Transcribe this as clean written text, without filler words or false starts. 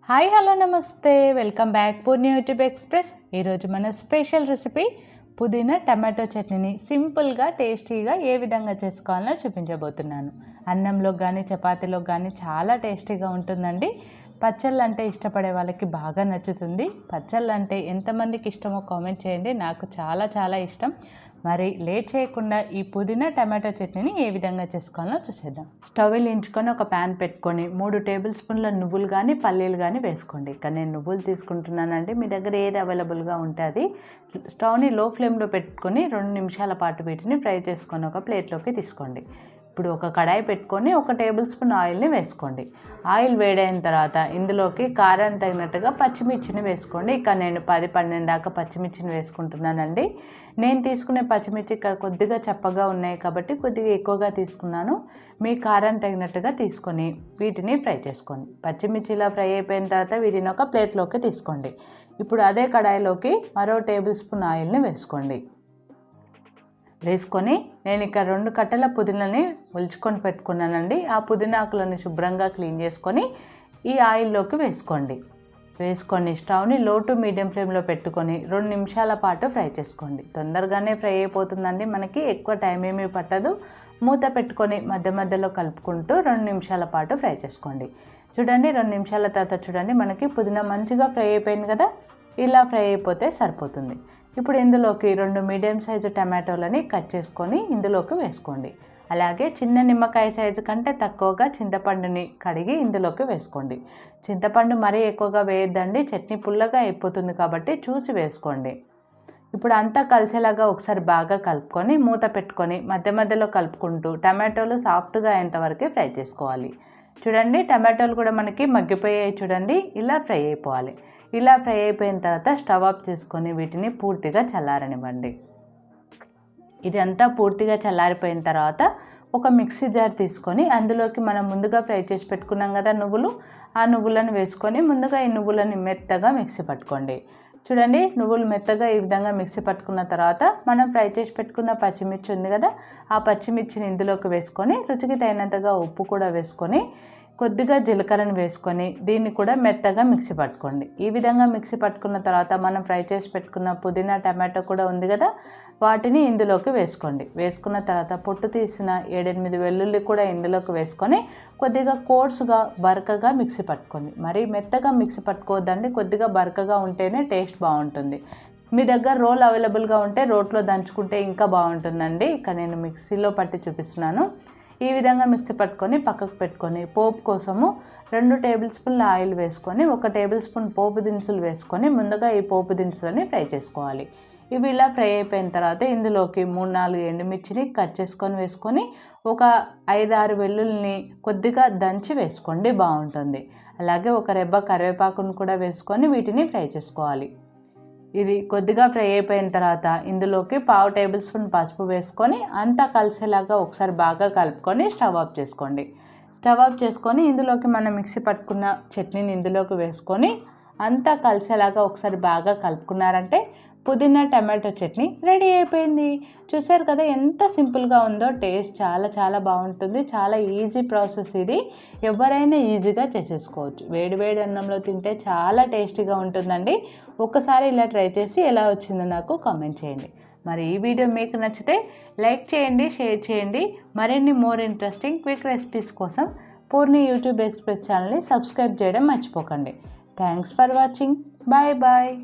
Hi hello నమస్తే, welcome back Purni YouTube express. ఈరోజు మన స్పెషల్ రెసిపీ పుదీనా టమాటో చట్నీని సింపుల్గా టేస్టీగా ఏ విధంగా చేసుకోవాలో చూపించబోతున్నాను. అన్నంలో కానీ చపాతీలో కానీ చాలా టేస్టీగా ఉంటుందండి. పచ్చళ్ళు అంటే ఇష్టపడే వాళ్ళకి బాగా నచ్చుతుంది. పచ్చళ్ళు అంటే ఎంతమందికి ఇష్టమో కామెంట్ చేయండి. నాకు చాలా చాలా ఇష్టం. మరి లేట్ చేయకుండా ఈ పుదీనా టమాటో చట్నీని ఏ విధంగా చేసుకోవాలో చూసేద్దాం. స్టవ్ వెలిగించుకొని ఒక ప్యాన్ పెట్టుకొని 3 టేబుల్ స్పూన్ల నువ్వులు కానీ పల్లీలు కానీ వేసుకోండి. ఇక్కడ నేను నువ్వులు తీసుకుంటున్నానండి. మీ దగ్గర ఏది అవైలబుల్గా ఉంటే అది. స్టవ్ని లో ఫ్లేమ్లో పెట్టుకొని 2 నిమిషాల పాటు వీటిని ఫ్రై చేసుకొని ఒక ప్లేట్లోకి తీసుకోండి. ఇప్పుడు ఒక కడాయి పెట్టుకొని 1 టేబుల్ స్పూన్ ఆయిల్ని వేసుకోండి. ఆయిల్ వేడైన తర్వాత ఇందులోకి కారం తగినట్టుగా పచ్చిమిర్చిని వేసుకోండి. ఇక్కడ నేను 10-12 దాకా పచ్చిమిర్చిని వేసుకుంటున్నానండి. నేను తీసుకునే పచ్చిమిర్చి ఇక్కడ కొద్దిగా చప్పగా ఉన్నాయి కాబట్టి కొద్దిగా ఎక్కువగా తీసుకున్నాను. మీ కారం తగినట్టుగా తీసుకొని వీటిని ఫ్రై చేసుకోండి. పచ్చిమిర్చి ఇలా ఫ్రై అయిపోయిన తర్వాత వీటిని ఒక ప్లేట్లోకి తీసుకోండి. ఇప్పుడు అదే కడాయిలోకి మరో టేబుల్ స్పూన్ ఆయిల్ని వేసుకోండి. వేసుకొని నేను ఇక్కడ 2 కట్టల పుదీనాని ఒలుచుకొని పెట్టుకున్నానండి. ఆ పుదీనా ఆకులను శుభ్రంగా క్లీన్ చేసుకొని ఈ ఆయిల్లోకి వేసుకోండి. వేసుకొని స్టవ్ని లో టు మీడియం ఫ్లేమ్లో పెట్టుకొని 2 నిమిషాల పాటు ఫ్రై చేసుకోండి. తొందరగానే ఫ్రై అయిపోతుందండి, మనకి ఎక్కువ టైం ఏమీ పట్టదు. మూత పెట్టుకొని మధ్య మధ్యలో కలుపుకుంటూ 2 నిమిషాల పాటు ఫ్రై చేసుకోండి. చూడండి, 2 నిమిషాల తర్వాత చూడండి మనకి పుదీనా మంచిగా ఫ్రై అయిపోయింది కదా. ఇలా ఫ్రై అయిపోతే సరిపోతుంది. ఇప్పుడు ఇందులోకి 2 మీడియం సైజు టమాటోలని కట్ చేసుకొని ఇందులోకి వేసుకోండి. అలాగే చిన్న నిమ్మకాయ సైజు కంటే తక్కువగా చింతపండుని కడిగి ఇందులోకి వేసుకోండి. చింతపండు మరీ ఎక్కువగా వేయద్దండి, చట్నీ పుల్లగా అయిపోతుంది కాబట్టి చూసి వేసుకోండి. ఇప్పుడు అంతా కలిసేలాగా ఒకసారి బాగా కలుపుకొని మూత పెట్టుకొని మధ్య మధ్యలో కలుపుకుంటూ టమాటోలు సాఫ్ట్గా అయ్యేంతవరకు ఫ్రై చేసుకోవాలి. చూడండి, టమాటోలు కూడా మనకి మగ్గిపోయాయి. చూడండి, ఇలా ఫ్రై అయిపోవాలి. ఇలా ఫ్రై అయిపోయిన తర్వాత స్టవ్ ఆఫ్ చేసుకొని వీటిని పూర్తిగా చల్లారనివ్వండి. ఇదంతా పూర్తిగా చల్లారిపోయిన తర్వాత ఒక మిక్సీ జార్ తీసుకొని అందులోకి మనం ముందుగా ఫ్రై చేసి పెట్టుకున్నాం కదా నువ్వులు, ఆ నువ్వులను వేసుకొని ముందుగా ఈ నువ్వులను మెత్తగా మిక్సీ పట్టుకోండి. చూడండి, నువ్వులు మెత్తగా ఈ విధంగా మిక్సీ పట్టుకున్న తర్వాత మనం ఫ్రై చేసి పెట్టుకున్న పచ్చిమిర్చి ఉంది కదా, ఆ పచ్చిమిర్చిని ఇందులోకి వేసుకొని రుచికి తగినంతగా ఉప్పు కూడా వేసుకొని కొద్దిగా జీలకర్రను వేసుకొని దీన్ని కూడా మెత్తగా మిక్సీ పట్టుకోండి. ఈ విధంగా మిక్సీ పట్టుకున్న తర్వాత మనం ఫ్రై చేసి పెట్టుకున్న పుదీనా టమాటో కూడా ఉంది కదా, వాటిని ఇందులోకి వేసుకోండి. వేసుకున్న తర్వాత పొట్టు తీసిన 7-8 వెల్లుల్లి కూడా ఇందులోకి వేసుకొని కొద్దిగా కోర్సుగా బరకగా మిక్సీ పట్టుకోండి. మరి మెత్తగా మిక్సీ పట్టుకోవద్దండి, కొద్దిగా బరకగా ఉంటేనే టేస్ట్ బాగుంటుంది. మీ దగ్గర రోల్ అవైలబుల్గా ఉంటే రోట్లో దంచుకుంటే ఇంకా బాగుంటుందండి. ఇక్కడ నేను మిక్సీలో పట్టి చూపిస్తున్నాను. ఈ విధంగా మిక్సీ పట్టుకొని పక్కకు పెట్టుకొని పోపు కోసము 2 టేబుల్ స్పూన్ల ఆయిల్ వేసుకొని 1 టేబుల్ స్పూన్ పోపు దినుసులు వేసుకొని ముందుగా ఈ పోపు దినుసులని ఫ్రై చేసుకోవాలి. ఇవి ఇలా ఫ్రై అయిపోయిన తర్వాత ఇందులోకి 3-4 ఎండుమిర్చిని కట్ చేసుకొని వేసుకొని ఒక 5-6 వెల్లుల్లిని కొద్దిగా దంచి వేసుకోండి, బాగుంటుంది. అలాగే ఒక రెబ్బ కరివేపాకును కూడా వేసుకొని వీటిని ఫ్రై చేసుకోవాలి. ఇది కొద్దిగా ఫ్రై అయిపోయిన తర్వాత ఇందులోకి 1/2 టేబుల్ స్పూన్ పసుపు వేసుకొని అంతా కలిసేలాగా ఒకసారి బాగా కలుపుకొని స్టవ్ ఆఫ్ చేసుకోండి. స్టవ్ ఆఫ్ చేసుకొని ఇందులోకి మనం మిక్సీ పట్టుకున్న చట్నీని ఇందులోకి వేసుకొని అంతా కలిసేలాగా ఒకసారి బాగా కలుపుకున్నారంటే పుదీనా టమాటో చట్నీ రెడీ అయిపోయింది. చూసారు కదా ఎంత సింపుల్గా ఉందో. టేస్ట్ చాలా చాలా బాగుంటుంది. చాలా ఈజీ ప్రాసెస్ ఇది, ఎవరైనా ఈజీగా చేసేసుకోవచ్చు. వేడి వేడి అన్నంలో తింటే చాలా టేస్టీగా ఉంటుందండి. ఒకసారి ఇలా ట్రై చేసి ఎలా వచ్చిందో నాకు కామెంట్ చేయండి. మరి ఈ వీడియో మీకు నచ్చితే లైక్ చేయండి, షేర్ చేయండి. మరిన్ని మోర్ ఇంట్రెస్టింగ్ క్విక్ రెసిపీస్ కోసం పూర్ణి యూట్యూబ్ ఎక్స్ప్రెస్ ఛానల్ని సబ్స్క్రైబ్ చేయడం మర్చిపోకండి. Thanks for watching. Bye bye.